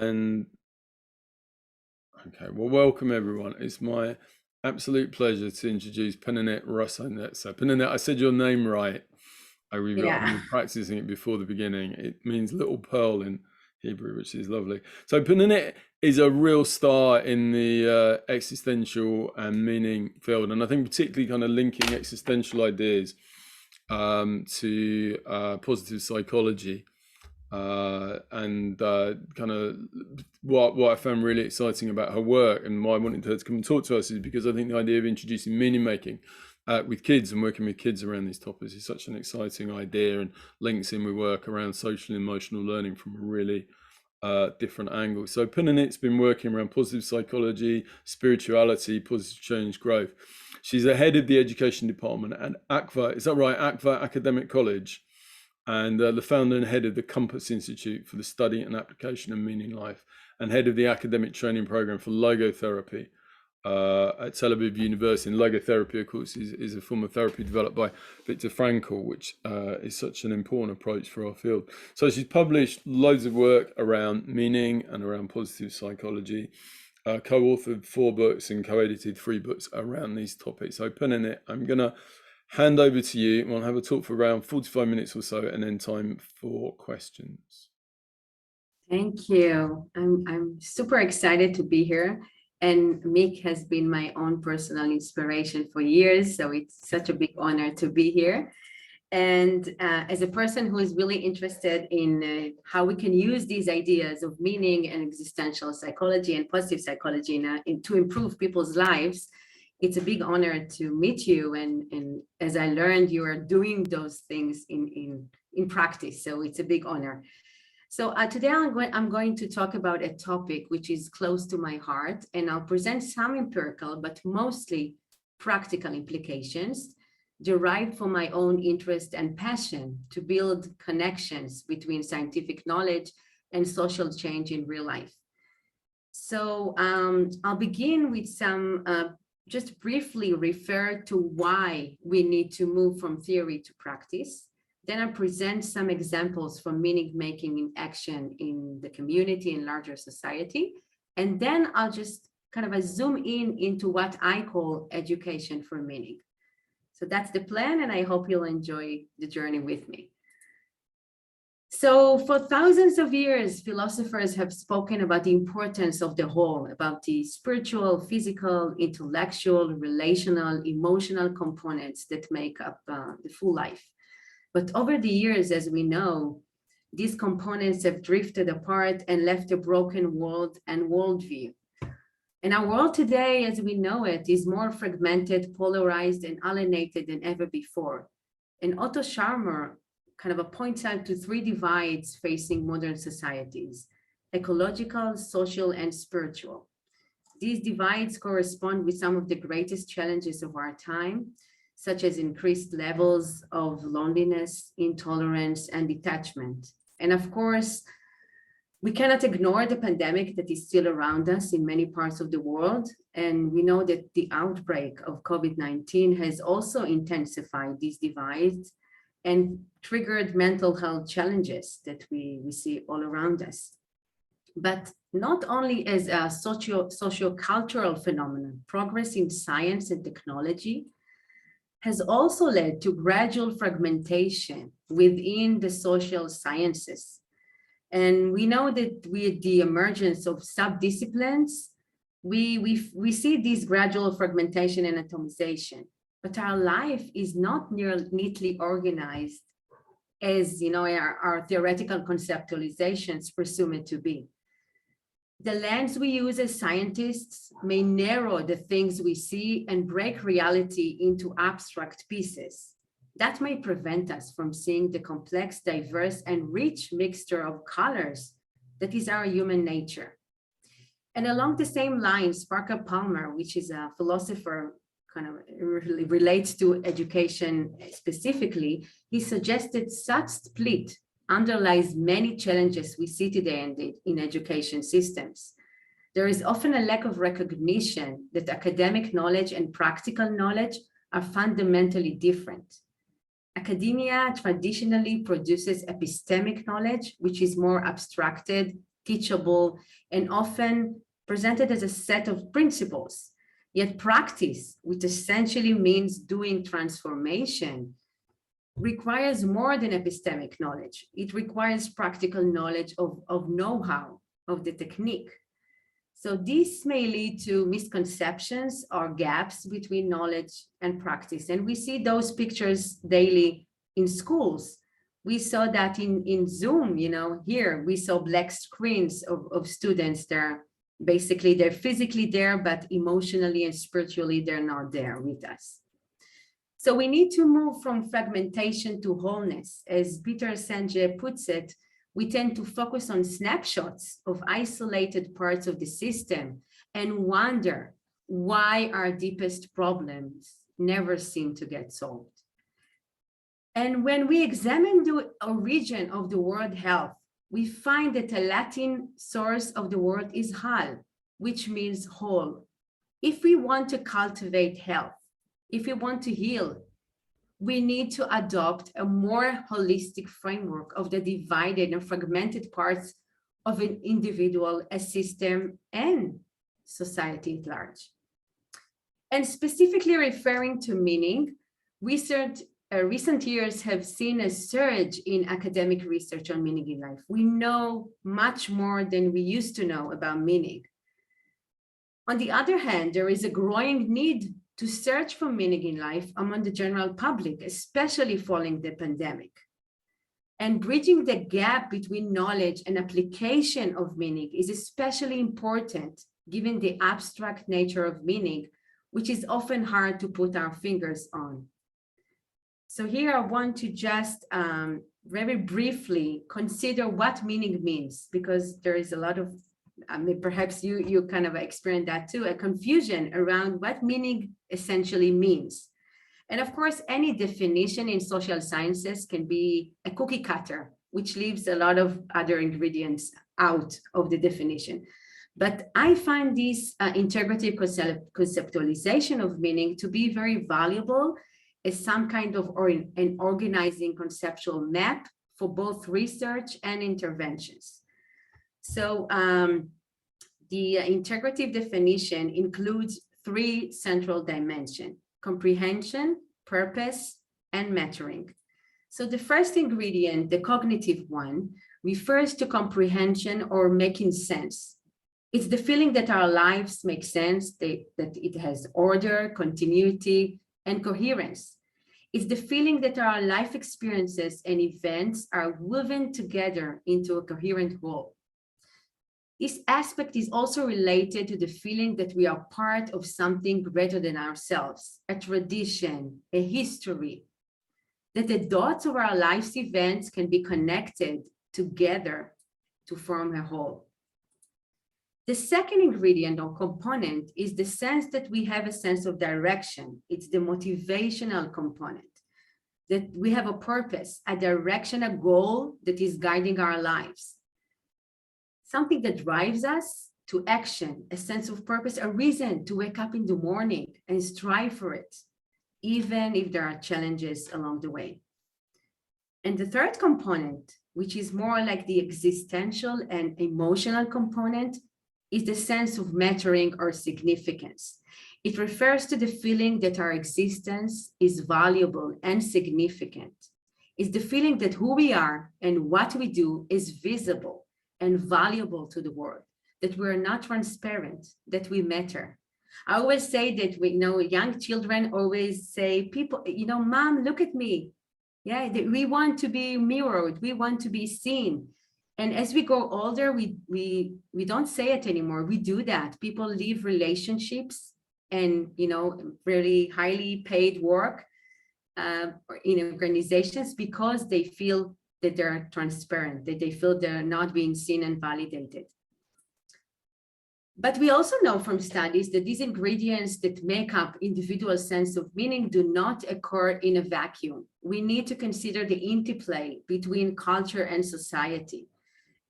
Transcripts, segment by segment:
And okay, well, welcome everyone. It's my absolute pleasure to introduce Pninit Russo-Netzer. Pninit, I said your name right. I've been practicing it before the beginning. It means little pearl in Hebrew, which is lovely. So Pninit is a real star in the existential and meaning field, and I think particularly kind of linking existential ideas to positive psychology. And kind of what I found really exciting about her work and why I wanted her to come and talk to us is because I think the idea of introducing meaning making with kids and working with kids around these topics is such an exciting idea, and links in with work around social and emotional learning from a really different angle. So Pninit's been working around positive psychology, spirituality, positive change, growth. She's the head of the education department at Achva, is that right? Achva Academic College, and the founder and head of the Compass Institute for the Study and Application of Meaning Life, and head of the academic training program for logotherapy at Tel Aviv University. And logotherapy, of course, is a form of therapy developed by Viktor Frankl, which is such an important approach for our field. So she's published loads of work around meaning and around positive psychology, co-authored 4 books and co-edited 3 books around these topics. So Pninit, I'm going to hand over to you. We'll have a talk for around 45 minutes or so, and then time for questions. Thank you. I'm super excited to be here. And Mick has been my own personal inspiration for years, so it's such a big honor to be here. And as a person who is really interested in how we can use these ideas of meaning and existential psychology and positive psychology to improve people's lives, it's a big honor to meet you. And as I learned, you are doing those things in practice, so it's a big honor. So today I'm going to talk about a topic which is close to my heart, and I'll present some empirical, but mostly practical implications derived from my own interest and passion to build connections between scientific knowledge and social change in real life. So I'll begin with some, just briefly refer to why we need to move from theory to practice. Then I present some examples from meaning making in action in the community and larger society. And then I'll just kind of zoom into what I call education for meaning. So that's the plan, and I hope you'll enjoy the journey with me. So for thousands of years, philosophers have spoken about the importance of the whole, about the spiritual, physical, intellectual, relational, emotional components that make up the full life. But over the years, as we know, these components have drifted apart and left a broken world and worldview. And our world today, as we know it, is more fragmented, polarized, and alienated than ever before. And Otto Scharmer kind of points out to 3 divides facing modern societies: ecological, social, and spiritual. These divides correspond with some of the greatest challenges of our time, such as increased levels of loneliness, intolerance, and detachment. And of course, we cannot ignore the pandemic that is still around us in many parts of the world. And we know that the outbreak of COVID-19 has also intensified these divides and triggered mental health challenges that we see all around us. But not only as a socio-cultural phenomenon, progress in science and technology has also led to gradual fragmentation within the social sciences. And we know that with the emergence of sub-disciplines, we see this gradual fragmentation and atomization. But our life is not neatly organized as our theoretical conceptualizations presume it to be. The lens we use as scientists may narrow the things we see and break reality into abstract pieces. That may prevent us from seeing the complex, diverse, and rich mixture of colors that is our human nature. And along the same lines, Parker Palmer, which is a philosopher, kind of relates to education specifically, he suggested such split underlies many challenges we see today in education systems. There is often a lack of recognition that academic knowledge and practical knowledge are fundamentally different. Academia traditionally produces epistemic knowledge, which is more abstracted teachable, and often presented as a set of principles. Yet practice, which essentially means doing transformation, requires more than epistemic knowledge. It requires practical knowledge of know-how, of the technique. So this may lead to misconceptions or gaps between knowledge and practice. And we see those pictures daily in schools. We saw that in Zoom, here we saw black screens of students there. Basically, they're physically there, but emotionally and spiritually, they're not there with us. So we need to move from fragmentation to wholeness. As Peter Senge puts it, we tend to focus on snapshots of isolated parts of the system and wonder why our deepest problems never seem to get solved. And when we examine the origin of the word health, we find that the Latin source of the word is hal, which means whole. If we want to cultivate health, if we want to heal, we need to adopt a more holistic framework of the divided and fragmented parts of an individual, a system, and society at large. And specifically referring to meaning, recent years have seen a surge in academic research on meaning in life. We know much more than we used to know about meaning. On the other hand, there is a growing need to search for meaning in life among the general public, especially following the pandemic. And bridging the gap between knowledge and application of meaning is especially important given the abstract nature of meaning, which is often hard to put our fingers on. So here I want to just very briefly consider what meaning means, because there is a lot of, perhaps you kind of experience that too, a confusion around what meaning essentially means. And of course, any definition in social sciences can be a cookie cutter, which leaves a lot of other ingredients out of the definition. But I find this integrative conceptualization of meaning to be very valuable as some kind of an organizing conceptual map for both research and interventions. So the integrative definition includes three central dimensions: comprehension, purpose, and mattering. So the first ingredient, the cognitive one, refers to comprehension or making sense. It's the feeling that our lives make sense, that it has order, continuity, and coherence. It's the feeling that our life experiences and events are woven together into a coherent whole. This aspect is also related to the feeling that we are part of something greater than ourselves, a tradition, a history, that the dots of our life's events can be connected together to form a whole. The second ingredient or component is the sense that we have a sense of direction. It's the motivational component, that we have a purpose, a direction, a goal that is guiding our lives. Something that drives us to action, a sense of purpose, a reason to wake up in the morning and strive for it, even if there are challenges along the way. And the third component, which is more like the existential and emotional component, is the sense of mattering or significance. It refers to the feeling that our existence is valuable and significant. It's the feeling that who we are and what we do is visible and valuable to the world, that we're not transparent, that we matter. I always say that young children always say, people, Mom, look at me. Yeah, we want to be mirrored, we want to be seen. And as we grow older, we don't say it anymore. We do that. People leave relationships and really highly paid work in organizations because they feel that they're transparent, that they feel they're not being seen and validated. But we also know from studies that these ingredients that make up individual sense of meaning do not occur in a vacuum. We need to consider the interplay between culture and society.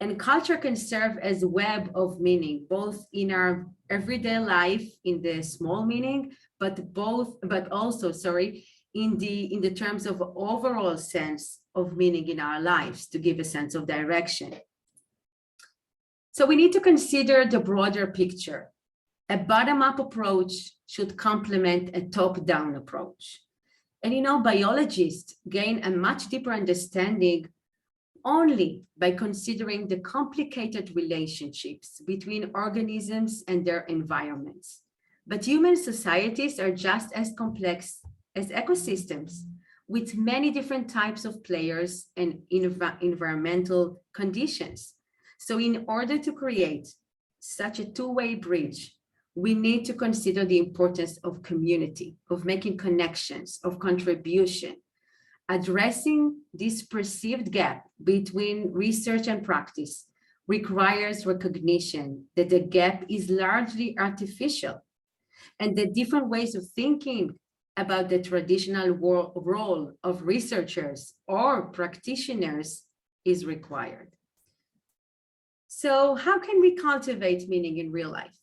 And culture can serve as a web of meaning, both in our everyday life, in the small meaning, but also in the terms of overall sense of meaning in our lives, to give a sense of direction. So we need to consider the broader picture. A bottom-up approach should complement a top-down approach. And biologists gain a much deeper understanding only by considering the complicated relationships between organisms and their environments. But human societies are just as complex as ecosystems, with many different types of players and environmental conditions. So in order to create such a two-way bridge, we need to consider the importance of community, of making connections, of contribution. Addressing this perceived gap between research and practice requires recognition that the gap is largely artificial and that different ways of thinking about the traditional role of researchers or practitioners is required. So how can we cultivate meaning in real life?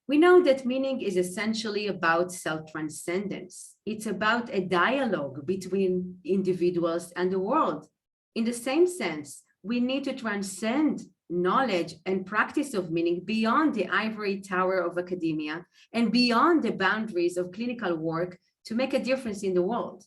We know that meaning is essentially about self-transcendence. It's about a dialogue between individuals and the world. In the same sense, we need to transcend knowledge and practice of meaning beyond the ivory tower of academia and beyond the boundaries of clinical work to make a difference in the world.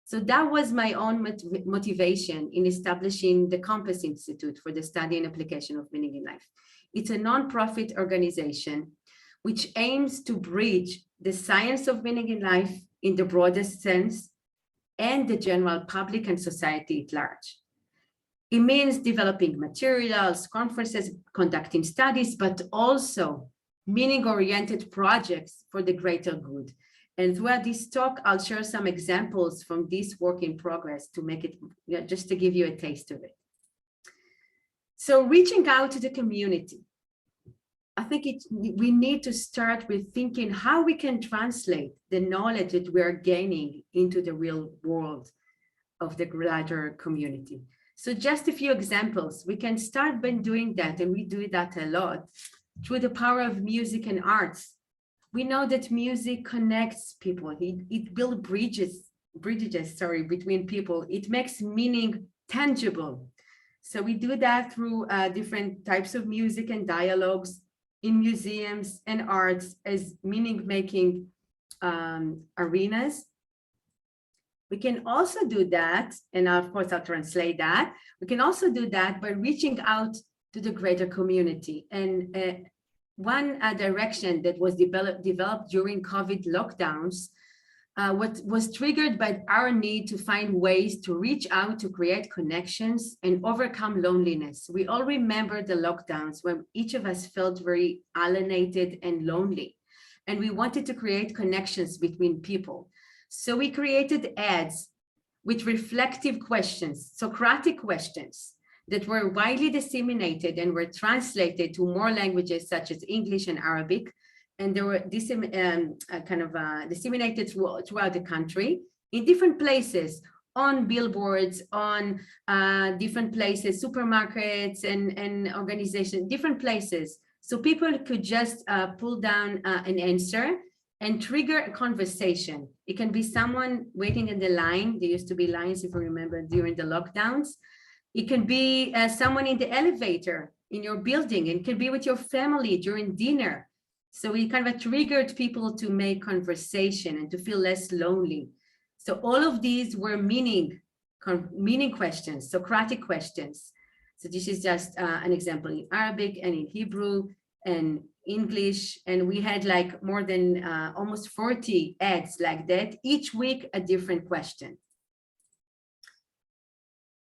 So that was my own motivation in establishing the Compass Institute for the Study and Application of Meaning in Life. It's a nonprofit organization which aims to bridge the science of meaning in life in the broadest sense and the general public and society at large. It means developing materials, conferences, conducting studies, but also meaning-oriented projects for the greater good. And throughout this talk, I'll share some examples from this work in progress to make it, just to give you a taste of it. So reaching out to the community. I think we need to start with thinking how we can translate the knowledge that we are gaining into the real world of the greater community. So just a few examples. We can start by doing that, and we do that a lot, through the power of music and arts. We know that music connects people. It builds bridges between people. It makes meaning tangible. So we do that through different types of music and dialogues in museums and arts as meaning-making arenas. We can also do that, and of course I'll translate that. We can also do that by reaching out to the greater community. And one direction that was developed during COVID lockdowns what was triggered by our need to find ways to reach out, to create connections and overcome loneliness. We all remember the lockdowns when each of us felt very alienated and lonely, and we wanted to create connections between people. So we created ads with reflective questions, Socratic questions that were widely disseminated and were translated to more languages such as English and Arabic. And they were disseminated throughout the country in different places, on billboards, on different places, supermarkets and organizations, different places. So people could just pull down an answer and trigger a conversation. It can be someone waiting in the line. There used to be lines, if you remember, during the lockdowns. It can be someone in the elevator in your building. It can be with your family during dinner. So we kind of triggered people to make conversation and to feel less lonely. So all of these were meaning questions, Socratic questions. So this is just an example in Arabic and in Hebrew and English. And we had like more than almost 40 ads like that, each week a different question.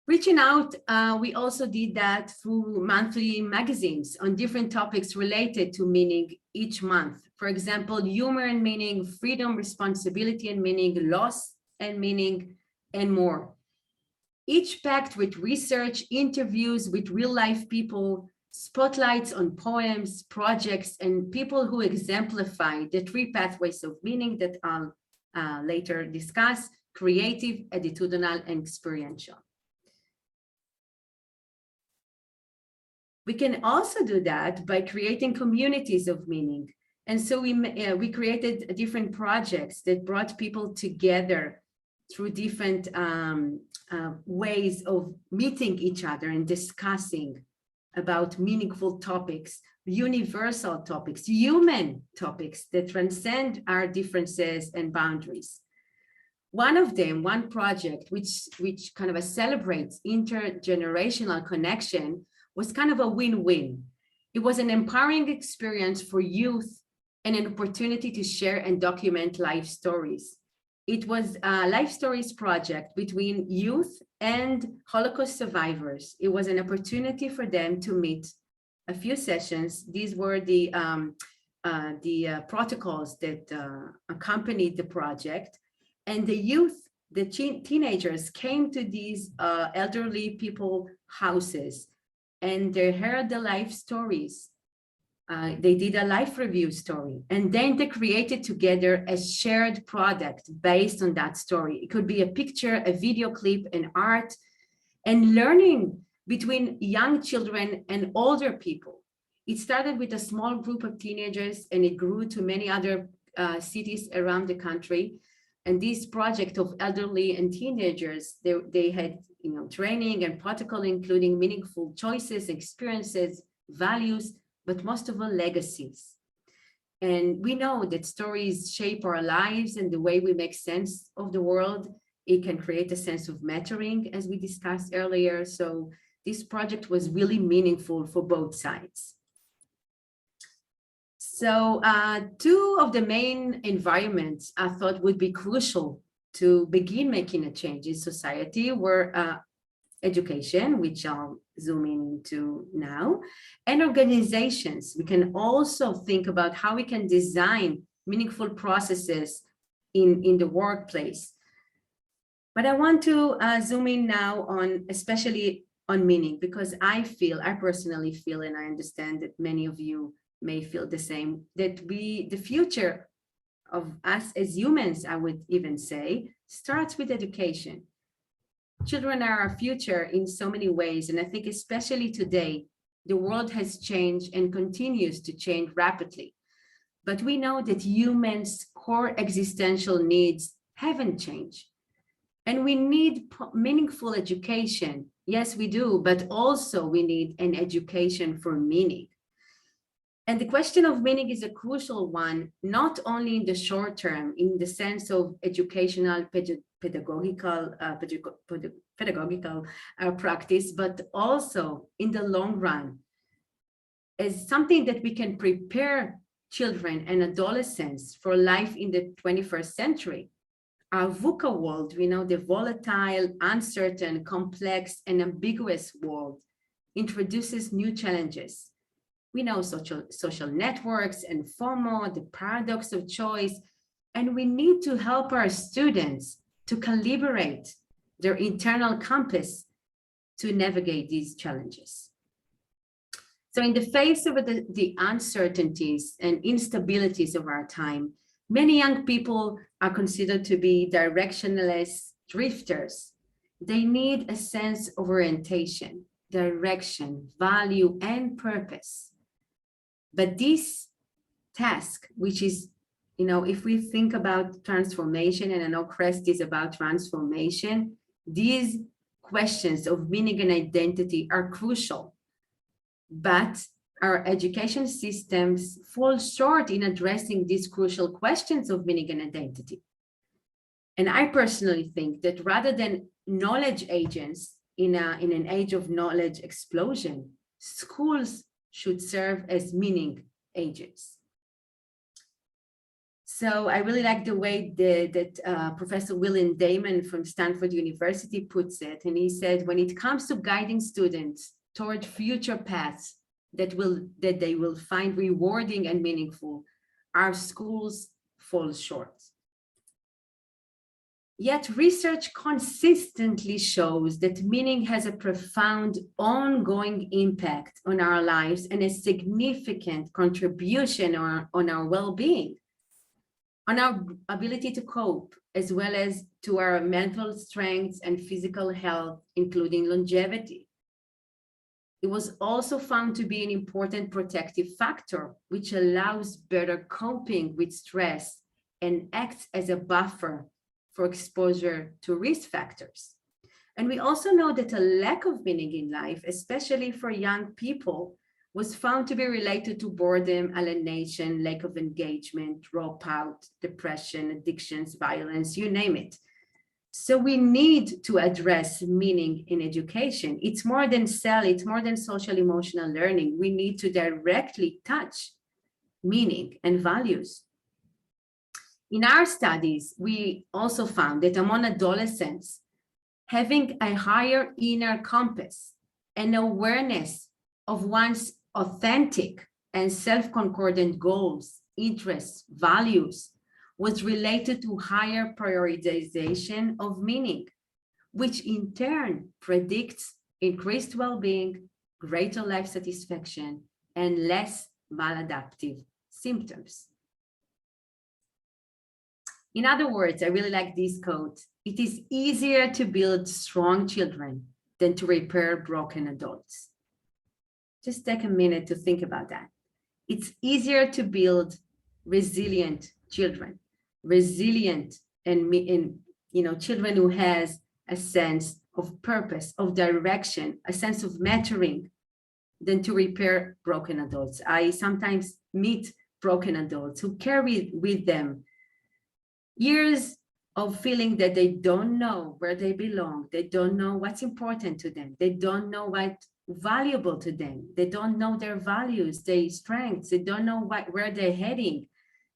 Reaching out, we also did that through monthly magazines on different topics related to meaning each month. For example, humor and meaning, freedom, responsibility and meaning, loss and meaning, and more. Each packed with research, interviews with real life people, spotlights on poems, projects, and people who exemplify the 3 pathways of meaning that I'll later discuss: creative, attitudinal, and experiential. We can also do that by creating communities of meaning. And so we created different projects that brought people together through different ways of meeting each other and discussing about meaningful topics, universal topics, human topics that transcend our differences and boundaries. One of them, one project, which kind of celebrates intergenerational connection, was kind of a win-win. It was an empowering experience for youth and an opportunity to share and document life stories. It was a life stories project between youth and Holocaust survivors. It was an opportunity for them to meet a few sessions. These were the protocols that accompanied the project. And the youth, the teenagers came to these elderly people houses, and they heard the life stories. They did a life review story, and then they created together a shared product based on that story. It could be a picture, a video clip, an art, and learning between young children and older people. It started with a small group of teenagers, and it grew to many other cities around the country. And this project of elderly and teenagers, they had training and protocol, including meaningful choices, experiences, values, but most of all, legacies. And we know that stories shape our lives and the way we make sense of the world. It can create a sense of mattering, as we discussed earlier. So this project was really meaningful for both sides. So two of the main environments I thought would be crucial to begin making a change in society were education, which I'll zoom into now, and organizations. We can also think about how we can design meaningful processes in the workplace. But I want to zoom in now on, especially on meaning, because I personally feel, and I understand that many of you may feel the same, that the future of us as humans, I would even say, starts with education. Children are our future in so many ways, and I think especially today, the world has changed and continues to change rapidly. But we know that humans' core existential needs haven't changed. And we need meaningful education. Yes, we do, but also we need an education for meaning. And the question of meaning is a crucial one, not only in the short term, in the sense of educational, pedagogical practice, but also in the long run, as something that we can prepare children and adolescents for life in the 21st century. Our VUCA world, we know the volatile, uncertain, complex, and ambiguous world introduces new challenges. We know social networks and FOMO, the paradox of choice, and we need to help our students to calibrate their internal compass to navigate these challenges. So in the face of the uncertainties and instabilities of our time, many young people are considered to be directionless drifters. They need a sense of orientation, direction, value, and purpose. But this task, which is, if we think about transformation, and I know CREST is about transformation, these questions of meaning and identity are crucial. But our education systems fall short in addressing these crucial questions of meaning and identity. And I personally think that rather than knowledge agents in an age of knowledge explosion, schools should serve as meaning agents. So I really like the way that Professor William Damon from Stanford University puts it. And he said, when it comes to guiding students toward future paths that they will find rewarding and meaningful, our schools fall short. Yet research consistently shows that meaning has a profound ongoing impact on our lives and a significant contribution on our well-being, on our ability to cope, as well as to our mental strength and physical health, including longevity. It was also found to be an important protective factor, which allows better coping with stress and acts as a buffer for exposure to risk factors. And we also know that a lack of meaning in life, especially for young people, was found to be related to boredom, alienation, lack of engagement, dropout, depression, addictions, violence, you name it. So we need to address meaning in education. It's more than it's more than social emotional learning. We need to directly touch meaning and values. In our studies, we also found that among adolescents, having a higher inner compass and awareness of one's authentic and self-concordant goals, interests, values was related to higher prioritization of meaning, which in turn predicts increased well-being, greater life satisfaction, and less maladaptive symptoms. In other words, I really like this quote: it is easier to build strong children than to repair broken adults. Just take a minute to think about that. It's easier to build resilient children, resilient and children who has a sense of purpose, of direction, a sense of mattering, than to repair broken adults. I sometimes meet broken adults who carry with them years of feeling that they don't know where they belong. They don't know what's important to them. They don't know what's valuable to them. They don't know their values, their strengths. They don't know where they're heading.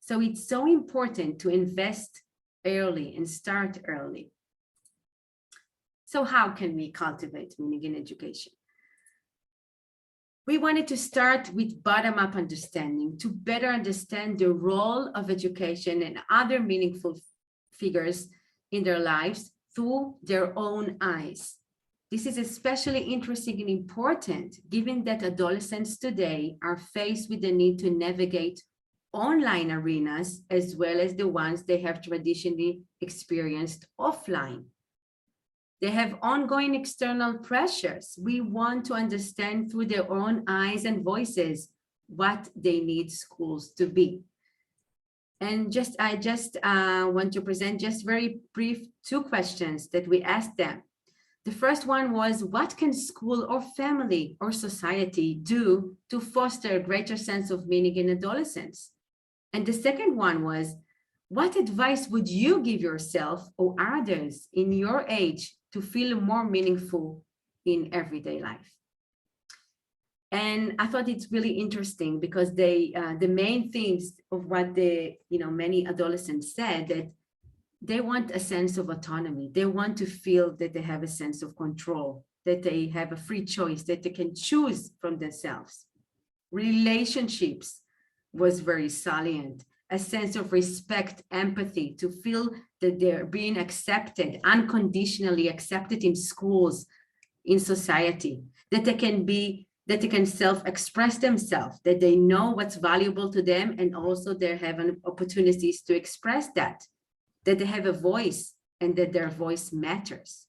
So it's so important to invest early and start early. So how can we cultivate meaning in education? We wanted to start with bottom-up understanding to better understand the role of education and other meaningful figures in their lives through their own eyes. This is especially interesting and important given that adolescents today are faced with the need to navigate online arenas as well as the ones they have traditionally experienced offline. They have ongoing external pressures. We want to understand through their own eyes and voices what they need schools to be. And I just want to present just very brief 2 questions that we asked them. The first one was, what can school or family or society do to foster a greater sense of meaning in adolescence? And the second one was, what advice would you give yourself or others in your age to feel more meaningful in everyday life? And I thought it's really interesting because the main themes of what many adolescents said, that they want a sense of autonomy. They want to feel that they have a sense of control, that they have a free choice, that they can choose from themselves. Relationships was very salient. A sense of respect, empathy, to feel that they're being accepted, unconditionally accepted in schools, in society, that they can self-express themselves, that they know what's valuable to them, and also they have opportunities to express that they have a voice and that their voice matters,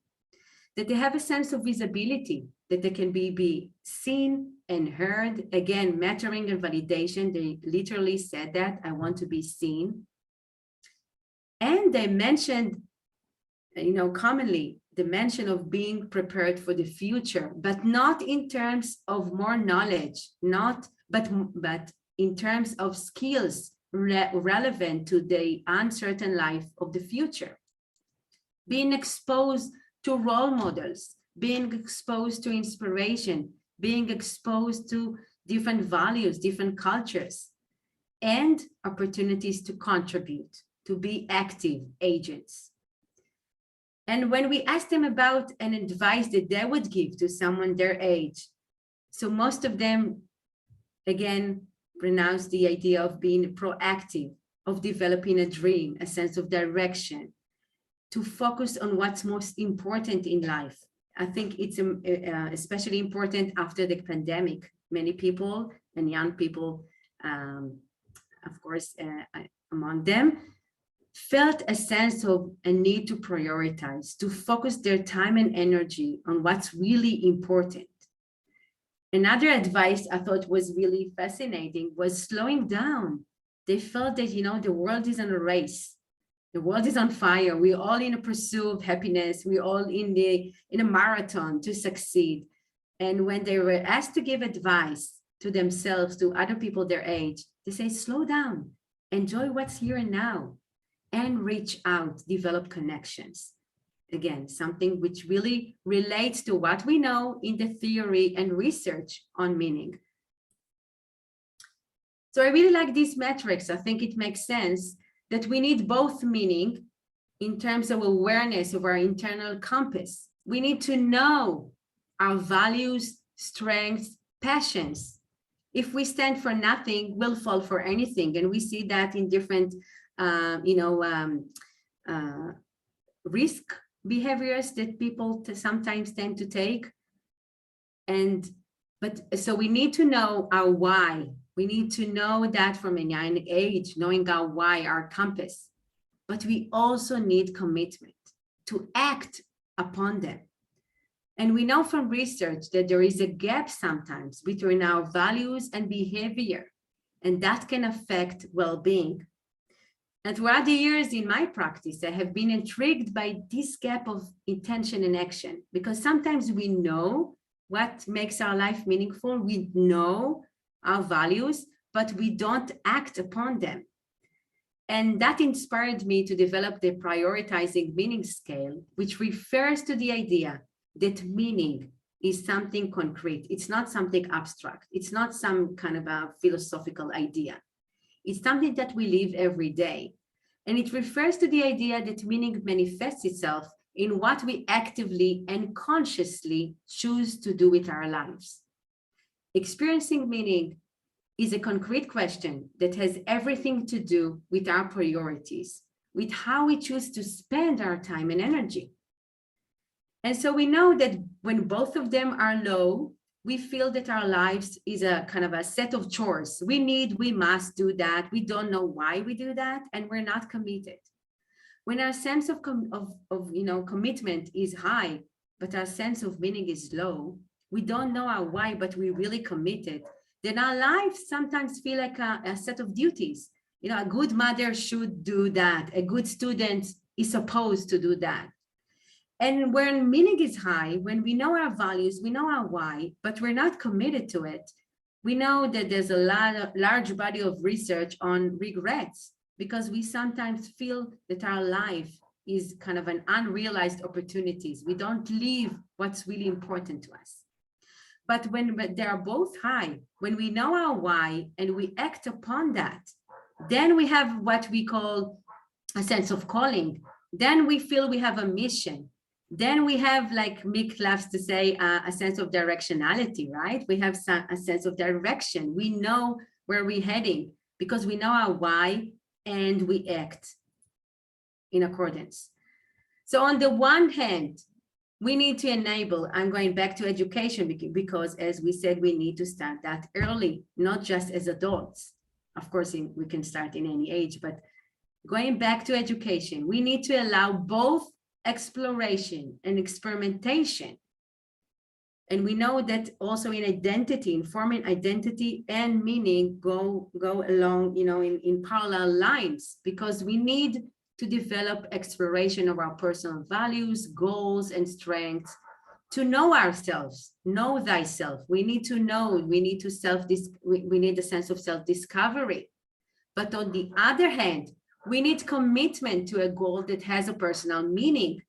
that they have a sense of visibility, that they can be seen and heard. Again, mattering and validation, they literally said that, I want to be seen. And they mentioned, commonly, the mention of being prepared for the future, but not in terms of more knowledge, but in terms of skills relevant to the uncertain life of the future. Being exposed to role models, being exposed to inspiration, being exposed to different values, different cultures, and opportunities to contribute, to be active agents. And when we asked them about an advice that they would give to someone their age, so most of them, again, pronounced the idea of being proactive, of developing a dream, a sense of direction, to focus on what's most important in life. I think it's especially important after the pandemic. Many people and young people, of course, among them, felt a sense of a need to prioritize, to focus their time and energy on what's really important. Another advice I thought was really fascinating was slowing down. They felt that, the world is in a race. The world is on fire. We're all in a pursuit of happiness. We're all in a marathon to succeed. And when they were asked to give advice to themselves, to other people their age, they say, slow down, enjoy what's here and now, and reach out, develop connections. Again, something which really relates to what we know in the theory and research on meaning. So I really like these metrics. I think it makes sense that we need both meaning in terms of awareness of our internal compass. We need to know our values, strengths, passions. If we stand for nothing, we'll fall for anything. And we see that in different, risk behaviors that people sometimes tend to take. So we need to know our why. We need to know that from a young age, knowing our why, our compass. But we also need commitment to act upon them. And we know from research that there is a gap sometimes between our values and behavior, and that can affect well-being. And throughout the years in my practice, I have been intrigued by this gap of intention and action, because sometimes we know what makes our life meaningful, we know our values, but we don't act upon them. And that inspired me to develop the prioritizing meaning scale, which refers to the idea that meaning is something concrete. It's not something abstract. It's not some kind of a philosophical idea. It's something that we live every day. And it refers to the idea that meaning manifests itself in what we actively and consciously choose to do with our lives. Experiencing meaning is a concrete question that has everything to do with our priorities, with how we choose to spend our time and energy. And so we know that when both of them are low, we feel that our lives is a kind of a set of chores. We must do that. We don't know why we do that, and we're not committed. When our sense of commitment is high, but our sense of meaning is low, we don't know our why, but we're really committed, then our lives sometimes feel like a set of duties. A good mother should do that. A good student is supposed to do that. And when meaning is high, when we know our values, we know our why, but we're not committed to it, we know that there's a large body of research on regrets, because we sometimes feel that our life is kind of an unrealized opportunities. We don't live what's really important to us. But when they are both high, when we know our why and we act upon that, then we have what we call a sense of calling. Then we feel we have a mission. Then we have, like Mick loves to say, a sense of directionality, right? We have a sense of direction. We know where we're heading because we know our why and we act in accordance. So on the one hand, we need to enable, I'm going back to education because as we said, we need to start that early, not just as adults. Of course, we can start in any age, but going back to education, we need to allow both exploration and experimentation. And we know that also in identity, in forming identity and meaning go along, in parallel lines, because we need to develop exploration of our personal values, goals, and strengths, to know ourselves, know thyself. We need to know, we need a sense of self-discovery. But on the other hand, we need commitment to a goal that has a personal meaning,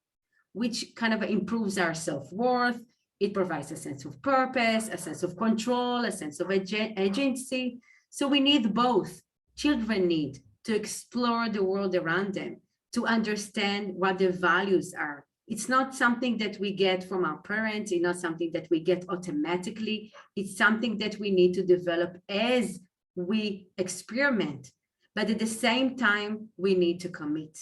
which kind of improves our self-worth. It provides a sense of purpose, a sense of control, a sense of agency. So we need both. Children need to explore the world around them, to understand what their values are. It's not something that we get from our parents. It's not something that we get automatically. It's something that we need to develop as we experiment. But at the same time, we need to commit.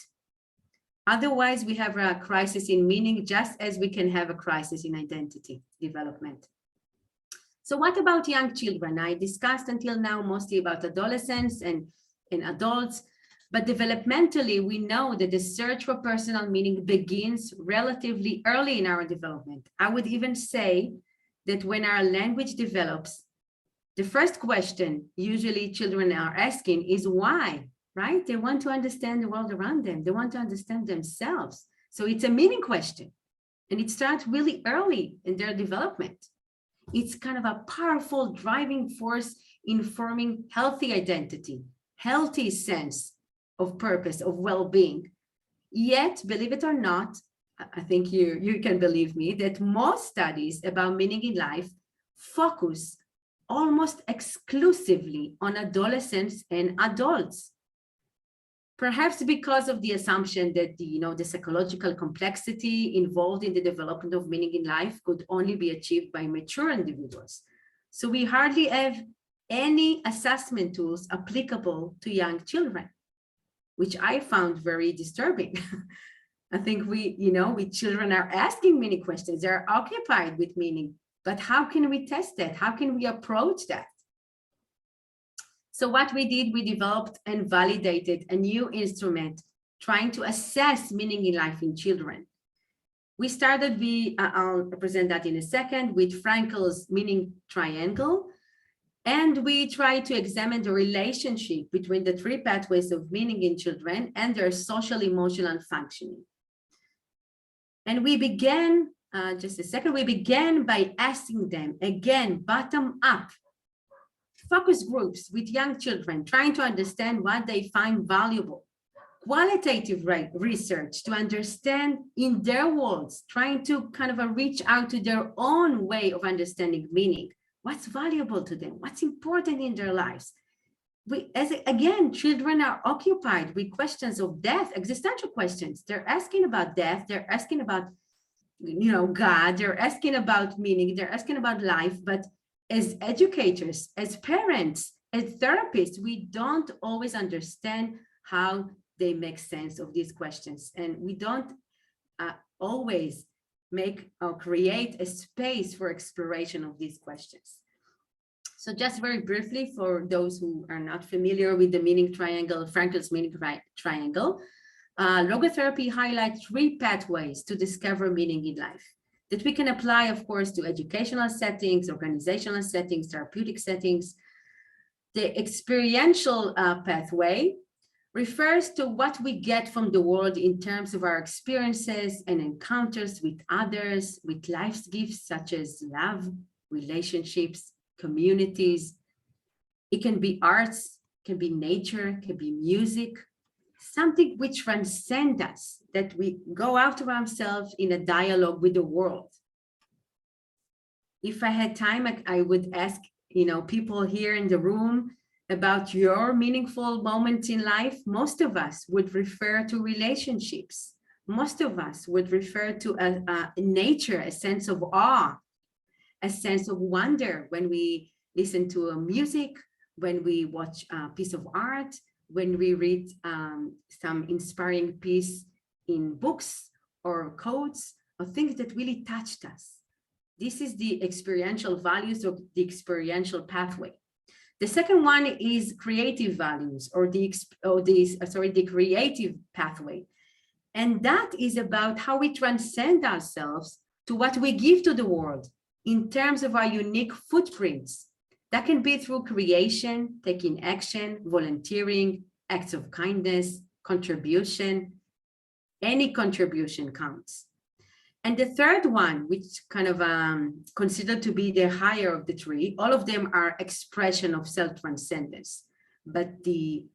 Otherwise, we have a crisis in meaning, just as we can have a crisis in identity development. So what about young children? I discussed until now mostly about adolescents and adults, but developmentally, we know that the search for personal meaning begins relatively early in our development. I would even say that when our language develops, the first question usually children are asking is why? right? They want to understand the world around them. They want to understand themselves. So it's a meaning question. And it starts really early in their development. It's kind of a powerful driving force in forming healthy identity, healthy sense of purpose, of well-being. Yet, believe it or not, I think you can believe me, that most studies about meaning in life focus almost exclusively on adolescents and adults. Perhaps because of the assumption that the psychological complexity involved in the development of meaning in life could only be achieved by mature individuals. So we hardly have any assessment tools applicable to young children, which I found very disturbing. I think we children are asking many questions. They're occupied with meaning, but how can we test that? How can we approach that? So what we did, we developed and validated a new instrument trying to assess meaning in life in children. We started, I'll present that in a second, with Frankel's meaning triangle. And we tried to examine the relationship between the three pathways of meaning in children and their social, emotional functioning. And we began, we began by asking them, again, bottom up, focus groups with young children, trying to understand what they find valuable. Qualitative research to understand in their worlds, trying to kind of reach out to their own way of understanding meaning. What's valuable to them? What's important in their lives? Again, children are occupied with questions of death, existential questions. They're asking about death. They're asking about, God. They're asking about meaning. They're asking about life. But as educators, as parents, as therapists, we don't always understand how they make sense of these questions. And we don't always make or create a space for exploration of these questions. So just very briefly, for those who are not familiar with the meaning triangle, Frankel's meaning triangle, logotherapy highlights three pathways to discover meaning in life that we can apply, of course, to educational settings, organizational settings, therapeutic settings. The experiential pathway refers to what we get from the world in terms of our experiences and encounters with others, with life's gifts such as love, relationships, communities. It can be arts, can be nature, can be music, something which transcends us, that we go out of ourselves in a dialogue with the world. If I had time, I would ask, people here in the room about your meaningful moments in life. Most of us would refer to relationships. Most of us would refer to nature, a sense of awe, a sense of wonder when we listen to a music, when we watch a piece of art, when we read some inspiring piece in books or quotes or things that really touched us. This is the experiential values of the experiential pathway. The second one is creative values or the creative pathway. And that is about how we transcend ourselves to what we give to the world in terms of our unique footprints. That can be through creation, taking action, volunteering, acts of kindness, contribution. Any contribution counts. And the third one, which kind of considered to be the higher of the three, all of them are expression of self-transcendence. But the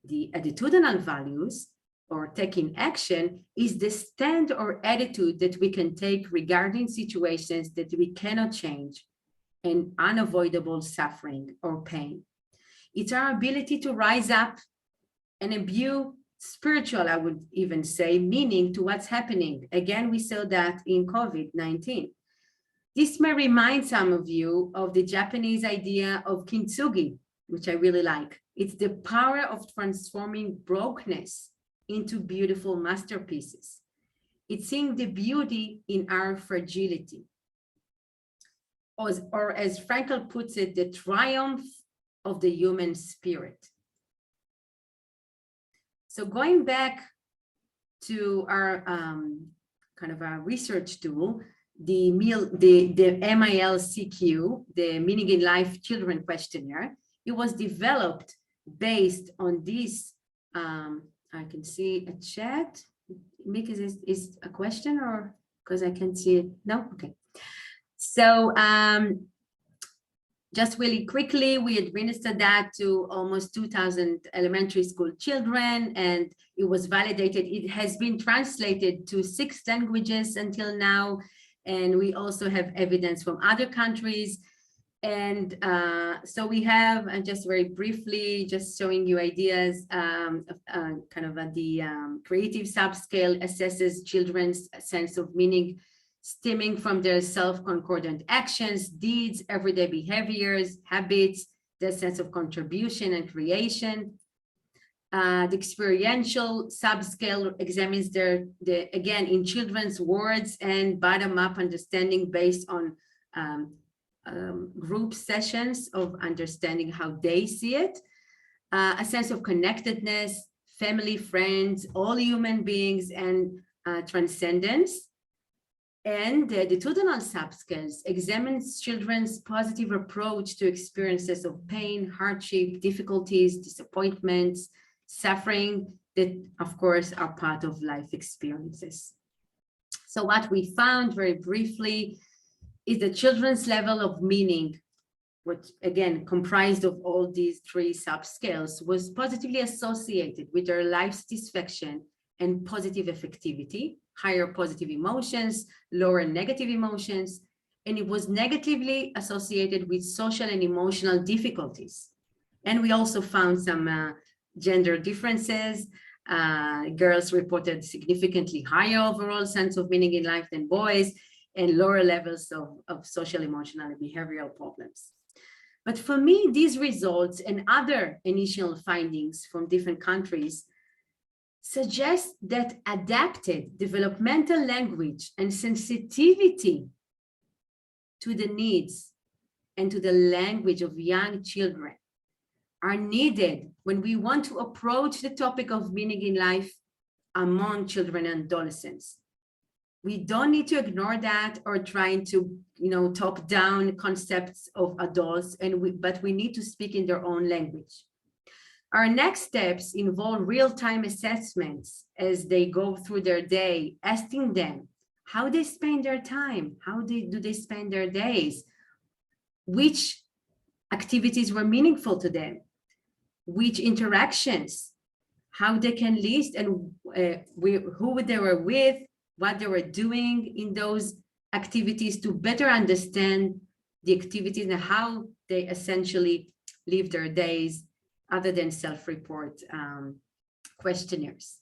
attitudinal values or taking action is the stand or attitude that we can take regarding situations that we cannot change and unavoidable suffering or pain. It's our ability to rise up and imbue spiritual, I would even say, meaning to what's happening. Again, we saw that in COVID-19. This may remind some of you of the Japanese idea of kintsugi, which I really like. It's the power of transforming brokenness into beautiful masterpieces. It's seeing the beauty in our fragility. Or as Frankel puts it, the triumph of the human spirit. So going back to our kind of a research tool, the MILCQ, the Meaning in Life Children Questionnaire, it was developed based on this I can see a chat. Mick, is a question or because I can't see it? No? Okay. So just really quickly, we administered that to almost 2,000 elementary school children, and it was validated. It has been translated to 6 languages until now, and we also have evidence from other countries. And so we have, and just very briefly, just showing you ideas, kind of the creative subscale assesses children's sense of meaning stemming from their self-concordant actions, deeds, everyday behaviors, habits, their sense of contribution and creation. The experiential subscale examines again, in children's words and bottom-up understanding based on group sessions of understanding how they see it. A sense of connectedness, family, friends, all human beings, and transcendence. And the attitudinal subscales examines children's positive approach to experiences of pain, hardship, difficulties, disappointments, suffering that, of course, are part of life experiences. So what we found very briefly is the children's level of meaning, which again comprised of all these 3 subscales, was positively associated with their life satisfaction and positive affectivity, higher positive emotions, lower negative emotions, and it was negatively associated with social and emotional difficulties. And we also found some gender differences. Girls reported significantly higher overall sense of meaning in life than boys, and lower levels of social, emotional, and behavioral problems. But for me, these results and other initial findings from different countries suggest that adapted developmental language and sensitivity to the needs and to the language of young children are needed when we want to approach the topic of meaning in life among children and adolescents. We don't need to ignore that or trying to, top down concepts of adults, but we need to speak in their own language. Our next steps involve real-time assessments as they go through their day, asking them how they spend their time, how do they spend their days, which activities were meaningful to them, which interactions, how they can list and who they were with, what they were doing in those activities to better understand the activities and how they essentially live their days other than self-report questionnaires.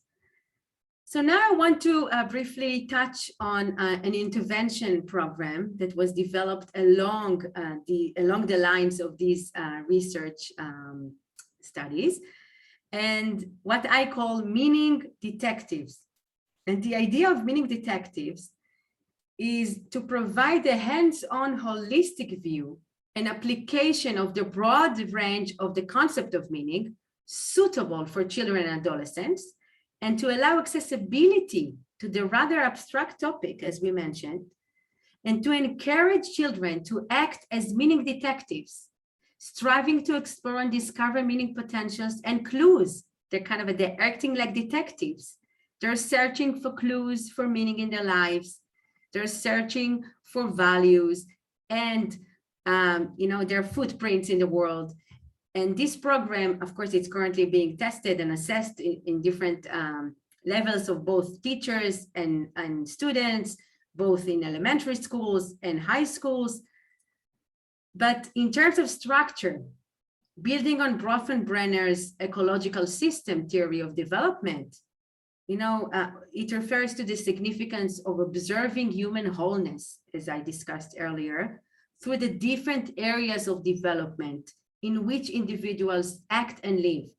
So now I want to briefly touch on an intervention program that was developed along the lines of these research studies, and what I call meaning detectives. And the idea of meaning detectives is to provide a hands-on holistic view and application of the broad range of the concept of meaning suitable for children and adolescents, and to allow accessibility to the rather abstract topic, as we mentioned, and to encourage children to act as meaning detectives, striving to explore and discover meaning potentials and clues. They're acting like detectives. They're searching for clues for meaning in their lives. They're searching for values and their footprints in the world. And this program, of course, it's currently being tested and assessed in different levels of both teachers and students, both in elementary schools and high schools. But in terms of structure, building on Bronfenbrenner's ecological system theory of development, it refers to the significance of observing human wholeness, as I discussed earlier, through the different areas of development in which individuals act and live.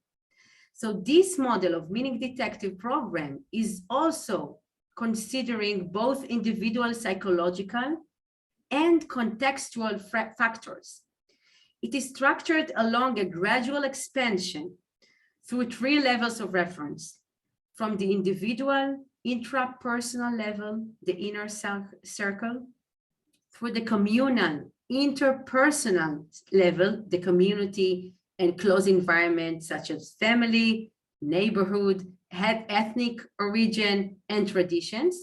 So this model of meaning detective program is also considering both individual psychological and contextual factors. It is structured along a gradual expansion through 3 levels of reference: from the individual, intrapersonal level, the inner circle, through the communal, interpersonal level, the community and close environment such as family, neighborhood, ethnic origin, and traditions,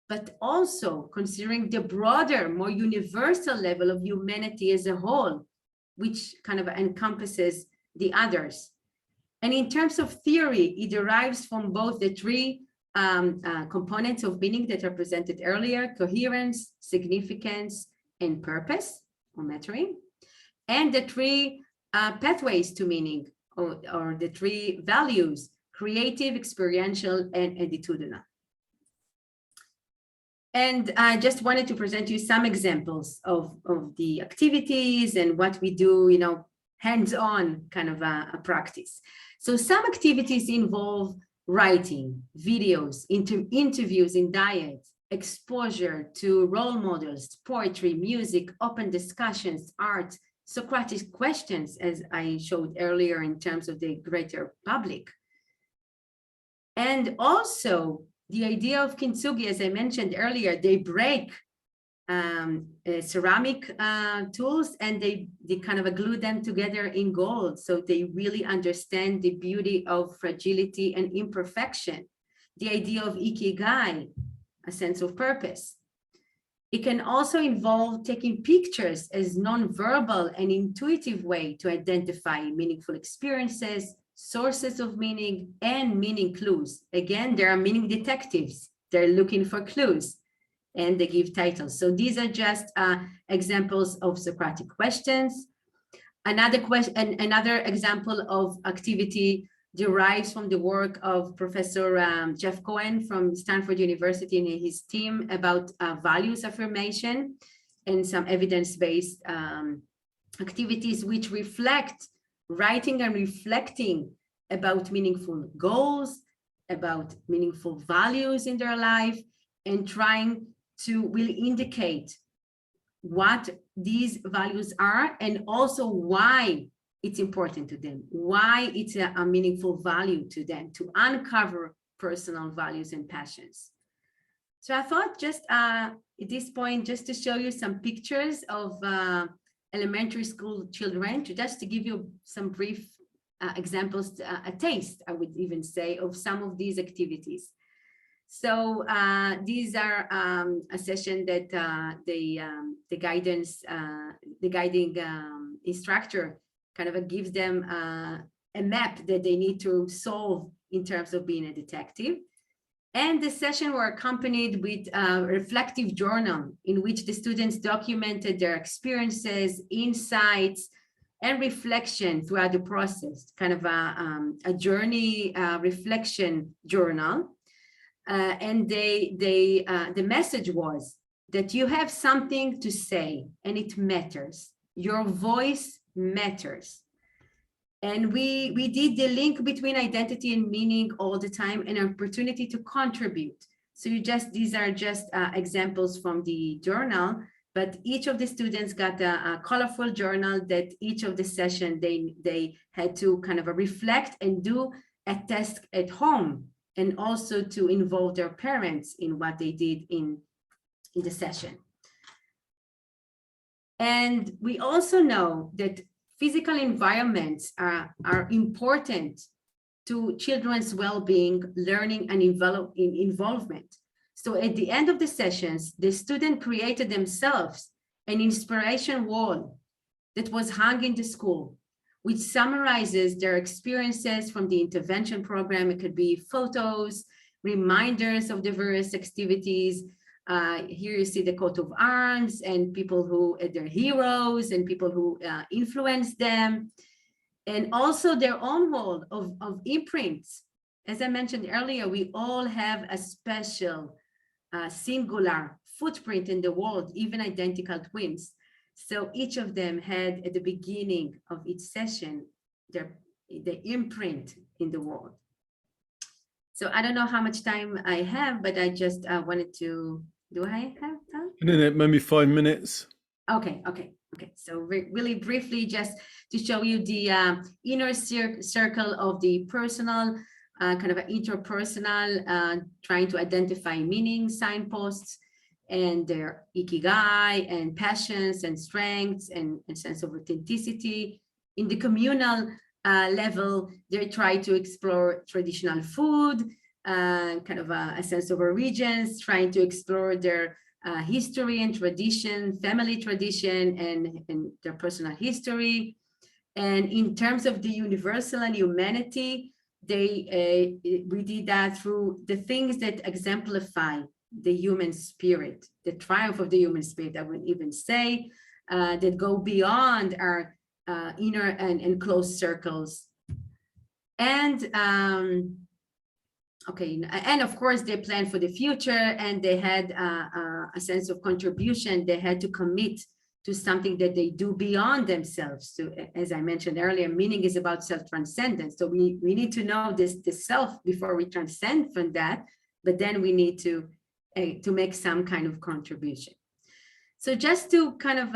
but also considering the broader, more universal level of humanity as a whole, which kind of encompasses the others. And in terms of theory, it derives from both the three components of meaning that are presented earlier: coherence, significance, and purpose or mattering, and the three pathways to meaning, or the three values: creative, experiential, and attitudinal. And I just wanted to present you some examples of the activities and what we do, you know, hands-on kind of a practice. So some activities involve writing, videos, interviews in diet, exposure to role models, poetry, music, open discussions, art, Socratic questions, as I showed earlier in terms of the greater public. And also the idea of kintsugi, as I mentioned earlier, they break ceramic tools and they kind of glue them together in gold. So they really understand the beauty of fragility and imperfection. The idea of ikigai, a sense of purpose. It can also involve taking pictures as non-verbal and intuitive way to identify meaningful experiences, sources of meaning, and meaning clues. Again, there are meaning detectives. They're looking for clues and they give titles. So these are just examples of Socratic questions. Another example of activity derives from the work of Professor Jeff Cohen from Stanford University and his team about values affirmation and some evidence-based activities which reflect writing and reflecting about meaningful goals, about meaningful values in their life, and trying to really indicate what these values are and also why it's important to them, why it's a meaningful value to them, to uncover personal values and passions. So I thought just at this point, just to show you some pictures of elementary school children, just to give you some brief examples, a taste, I would even say, of some of these activities. So these are a session that the guiding instructor kind of gives them a map that they need to solve in terms of being a detective. And the session were accompanied with a reflective journal in which the students documented their experiences, insights, and reflection throughout the process, kind of a journey reflection journal. And the message was that you have something to say and it matters. Your voice matters. And we did the link between identity and meaning all the time, and an opportunity to contribute. So these are just examples from the journal, but each of the students got a colorful journal that each of the session they had to kind of reflect and do a task at home, and also to involve their parents in what they did in the session. And we also know that physical environments are important to children's well-being, learning, and involvement. So at the end of the sessions, the student created themselves an inspiration wall that was hung in the school, which summarizes their experiences from the intervention program. It could be photos, reminders of the various activities. Here you see the coat of arms and people who are their heroes and people who influenced them. And also their own wall of imprints. As I mentioned earlier, we all have a special singular footprint in the world, even identical twins. So each of them had at the beginning of each session, the imprint in the world. So I don't know how much time I have, but I just wanted to, do I have time? Maybe 5 minutes. Okay. So really briefly, just to show you the inner circle of the personal, kind of an interpersonal, trying to identify meaning, signposts, and their ikigai and passions and strengths and sense of authenticity. In the communal, level, they try to explore traditional food, kind of a sense of origins, trying to explore their history and tradition, family tradition, and their personal history. And in terms of the universal and humanity, we did that through the things that exemplify the human spirit, the triumph of the human spirit, I would even say, that go beyond our inner and close circles. And okay, and of course they planned for the future, and they had a sense of contribution. They had to commit to something that they do beyond themselves. So, as I mentioned earlier, meaning is about self-transcendence. So we need to know this self before we transcend from that, but then we need to make some kind of contribution. So just to kind of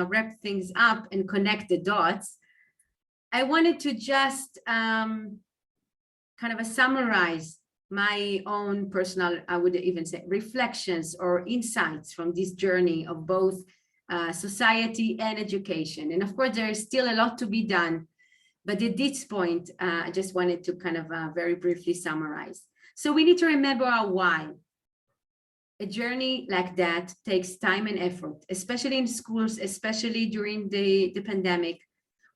wrap things up and connect the dots, I wanted to just kind of summarize my own personal, I would even say, reflections or insights from this journey of both society and education. And of course, there is still a lot to be done. But at this point, I just wanted to kind of very briefly summarize. So we need to remember our why. A journey like that takes time and effort, especially in schools, especially during the pandemic.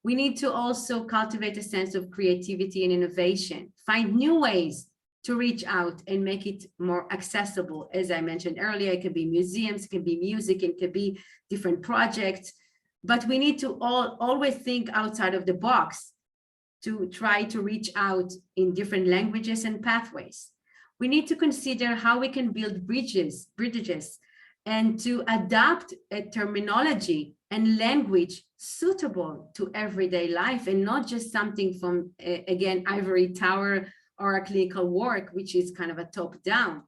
We need to also cultivate a sense of creativity and innovation, find new ways to reach out and make it more accessible. As I mentioned earlier, it can be museums, it can be music, it can be different projects, but we need to always think outside of the box to try to reach out in different languages and pathways. We need to consider how we can build bridges, and to adapt a terminology and language suitable to everyday life, and not just something from, again, ivory tower or a clinical work, which is kind of a top down.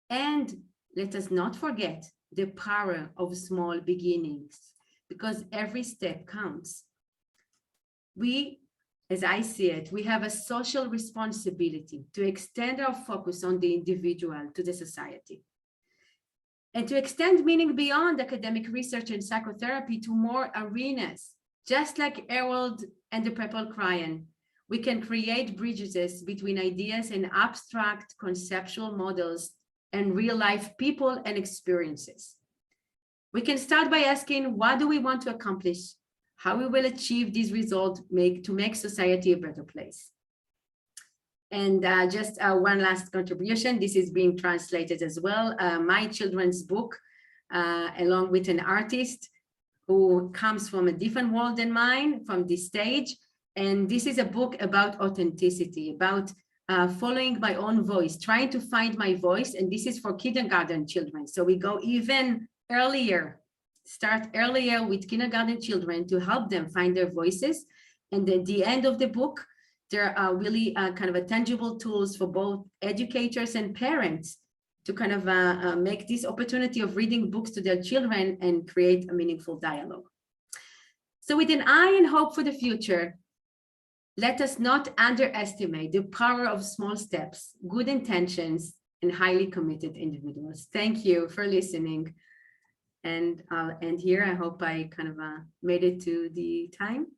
And let us not forget the power of small beginnings, because every step counts. We, as I see it, we have a social responsibility to extend our focus on the individual to the society, and to extend meaning beyond academic research and psychotherapy to more arenas. Just like Harold and the Purple Crayon, we can create bridges between ideas and abstract conceptual models and real life people and experiences. We can start by asking, what do we want to accomplish? How we will achieve these results to make society a better place. And just one last contribution, this is being translated as well. My children's book, along with an artist who comes from a different world than mine, from this stage. And this is a book about authenticity, about following my own voice, trying to find my voice. And this is for kindergarten children. So we go even earlier, start earlier with kindergarten children to help them find their voices. And at the end of the book, there are really kind of a tangible tools for both educators and parents to kind of make this opportunity of reading books to their children and create a meaningful dialogue. So with an eye and hope for the future, let us not underestimate the power of small steps, good intentions, and highly committed individuals. Thank you for listening. And I'll end here. I hope I kind of made it to the time.